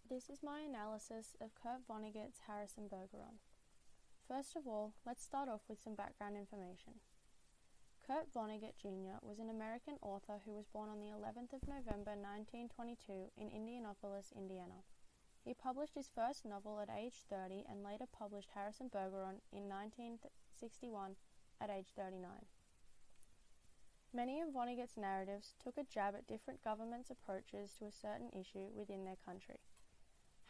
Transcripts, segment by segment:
This is my analysis of Kurt Vonnegut's Harrison Bergeron. First of all, let's start off with some background information. Kurt Vonnegut Jr. was an American author who was born on the 11th of November 1922 in Indianapolis, Indiana. He published his first novel at age 30 and later published Harrison Bergeron in 1961 at age 39. Many of Vonnegut's narratives took a jab at different governments' approaches to a certain issue within their country.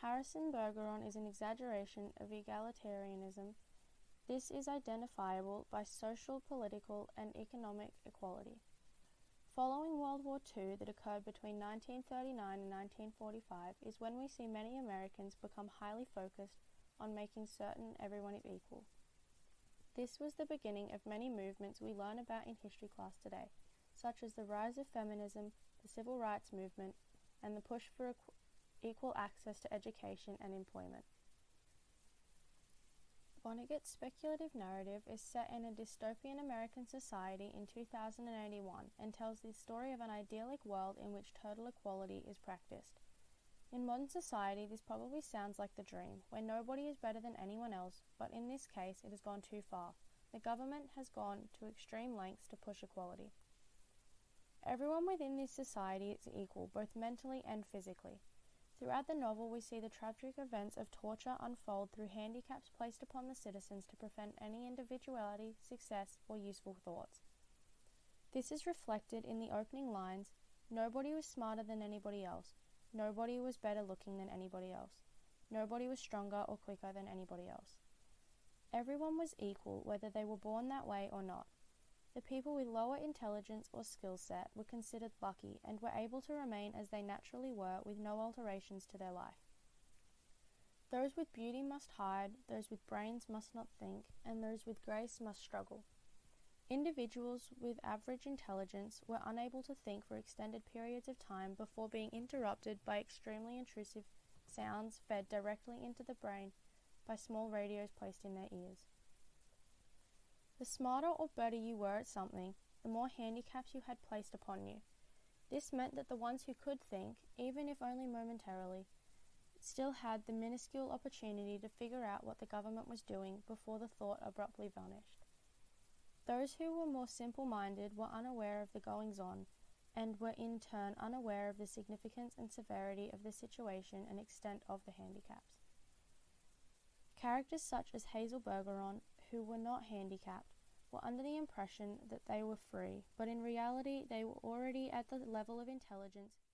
Harrison Bergeron is an exaggeration of egalitarianism. This is identifiable by social, political, and economic equality. Following World War II that occurred between 1939 and 1945 is when we see many Americans become highly focused on making certain everyone is equal. This was the beginning of many movements we learn about in history class today, such as the rise of feminism, the civil rights movement, and the push for equal access to education and employment. Vonnegut's speculative narrative is set in a dystopian American society in 2081 and tells the story of an idyllic world in which total equality is practiced. In modern society, this probably sounds like the dream, where nobody is better than anyone else, but in this case, it has gone too far. The government has gone to extreme lengths to push equality. Everyone within this society is equal, both mentally and physically. Throughout the novel, we see the tragic events of torture unfold through handicaps placed upon the citizens to prevent any individuality, success, or useful thoughts. This is reflected in the opening lines, "Nobody was smarter than anybody else. Nobody was better looking than anybody else. Nobody was stronger or quicker than anybody else." Everyone was equal, whether they were born that way or not. The people with lower intelligence or skill set were considered lucky and were able to remain as they naturally were with no alterations to their life. Those with beauty must hide, those with brains must not think, and those with grace must struggle. Individuals with average intelligence were unable to think for extended periods of time before being interrupted by extremely intrusive sounds fed directly into the brain by small radios placed in their ears. The smarter or better you were at something, the more handicaps you had placed upon you. This meant that the ones who could think, even if only momentarily, still had the minuscule opportunity to figure out what the government was doing before the thought abruptly vanished. Those who were more simple-minded were unaware of the goings-on, and were in turn unaware of the significance and severity of the situation and extent of the handicaps. Characters such as Hazel Bergeron, who were not handicapped, were under the impression that they were free, but in reality they were already at the level of intelligence